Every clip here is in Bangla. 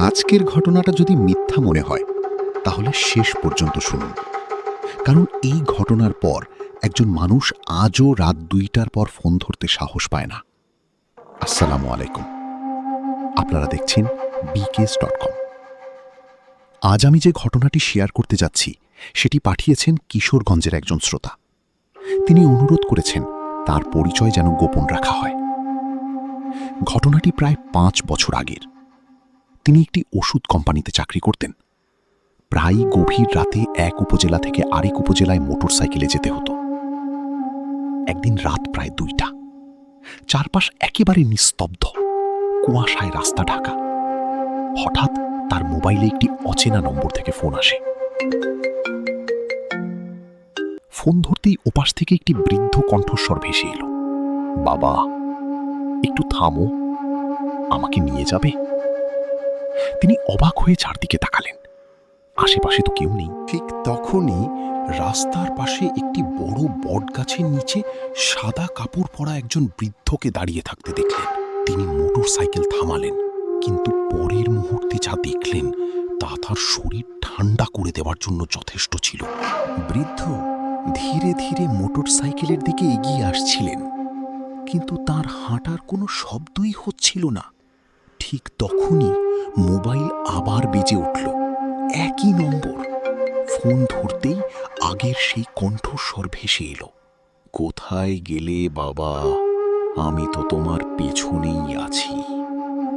আজকের ঘটনাটা যদি মিথ্যা মনে হয় তাহলে শেষ পর্যন্ত শুনুন, কারণ এই ঘটনার পর একজন মানুষ আজও রাত 2টার পর ফোন ধরতে সাহস পায় না। আসসালামু আলাইকুম, আপনারা দেখছেন bks.com। আজ আমি যে ঘটনাটি শেয়ার করতে যাচ্ছি সেটি পাঠিয়েছেন কিশোরগঞ্জের একজন শ্রোতা। তিনি অনুরোধ করেছেন তার পরিচয় যেন গোপন রাখা হয়। ঘটনাটি প্রায় 5 বছর আগের। তিনি একটি ওষুধ কোম্পানিতে চাকরি করতেন। প্রায়ই গভীর রাতে এক উপজেলা থেকে আরেক উপজেলায় মোটরসাইকেলে যেতে হতো। একদিন রাত প্রায় 2টা, চারপাশ একেবারে নিস্তব্ধ, কুয়াশায় রাস্তা ঢাকা। হঠাৎ তার মোবাইলে একটি অচেনা নম্বর থেকে ফোন আসে। ফোন ধরতেই ওপাশ থেকে একটি বৃদ্ধ কণ্ঠস্বর ভেসে এলো, বাবা একটু থামো, আমাকে নিয়ে যাবে? তিনি অবাক হয়ে চারদিকে তাকালেন। আশেপাশে তো কেউ নেই। ঠিক তখনই রাস্তার পাশে একটি বড় বটগাছের নিচে সাদা কাপড় পরা একজন বৃদ্ধকে দাঁড়িয়ে থাকতে দেখলেন। তিনি মোটরসাইকেল থামালেন, কিন্তু পরের মুহূর্তে যা দেখলেন তা তার শরীর ঠান্ডা করে দেওয়ার জন্য যথেষ্ট ছিল। বৃদ্ধ ধীরে ধীরে মোটরসাইকেলের দিকে এগিয়ে আসছিলেন, কিন্তু তার হাঁটার কোনো শব্দই হচ্ছিল না। ঠিক তখনই মোবাইল আবার বেজে উঠল, একই নম্বর। ফোন ধরতেই আগের সেই কণ্ঠস্বর ভেসে এলো, কোথায় গেলে বাবা, আমি তো তোমার পেছনেই আছি।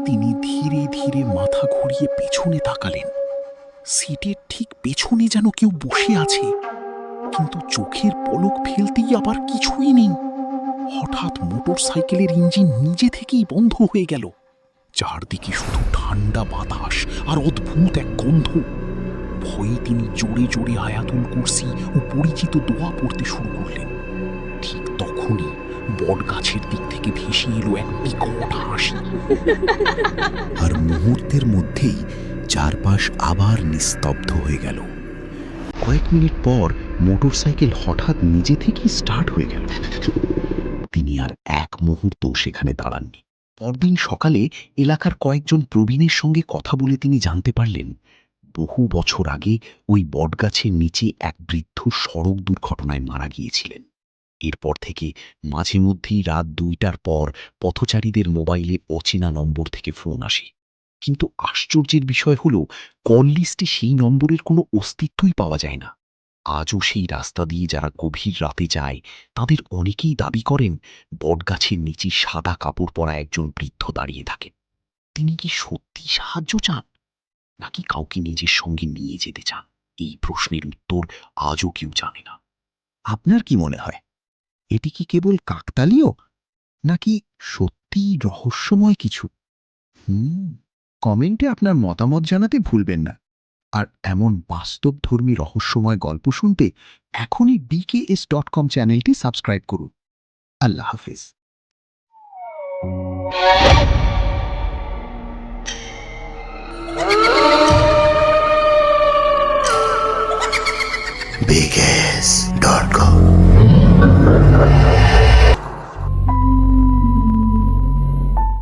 তিনি ধীরে ধীরে মাথা ঘুরিয়ে পেছনে তাকালেন। সিটের ঠিক পেছনে যেন কেউ বসে আছে, কিন্তু চোখের পলক ফেলতেই আবার কিছুই নেই। হঠাৎ মোটরসাইকেলের ইঞ্জিন নিজে থেকেই বন্ধ হয়ে গেল। চারদিকে শুধু ঠান্ডা বাতাস আর অদ্ভুত এক গন্ধ। ভয়ে তিনি জোরে জোরে আয়াতুল কুরসি ও পরিচিত দোয়া পড়তে শুরু করলেন। ঠিক তখনই বটগাছের দিক থেকে ভেসে এলো এক বিকট হাসি। আর মুহূর্তের মধ্যেই চারপাশ আবার নিস্তব্ধ হয়ে গেল। কয়েক মিনিট পর মোটরসাইকেল হঠাৎ নিজে থেকেই স্টার্ট হয়ে গেল। তিনি আর এক মুহূর্ত সেখানে দাঁড়াননি। পরদিন সকালে এলাকার কয়েকজন প্রবীণের সঙ্গে কথা বলে তিনি জানতে পারলেন, বহু বছর আগে ওই বটগাছের নিচে এক বৃদ্ধ সড়ক দুর্ঘটনায় মারা গিয়েছিলেন। এরপর থেকে মাঝে মধ্যেই রাত 2টার পর পথচারীদের মোবাইলে অচেনা নম্বর থেকে ফোন আসে। কিন্তু আশ্চর্যের বিষয় হলো, কল লিস্টে সেই নম্বরের কোনো অস্তিত্বই পাওয়া যায় না। আজও সেই রাস্তা দিয়ে যারা গভীর রাতে যায় তাদের অনেকেই দাবি করেন বটগাছের নিচে সাদা কাপড় পরা একজন বৃদ্ধ দাঁড়িয়ে থাকেন। তিনি কি সত্যি সাহায্য চান, নাকি কাউকে নিজের সঙ্গে নিয়ে যেতে চান? এই প্রশ্নের উত্তর আজও কেউ জানে না। আপনার কি মনে হয়, এটি কি কেবল কাকতালীয়, নাকি সত্যিই রহস্যময় কিছু? কমেন্টে আপনার মতামত জানাতে ভুলবেন না। আর এমন বাস্তবধর্মী রহস্যময় গল্প শুনতে এখনই bks.com চ্যানেলটি সাবস্ক্রাইব করুন। আল্লাহ হাফেজ। BK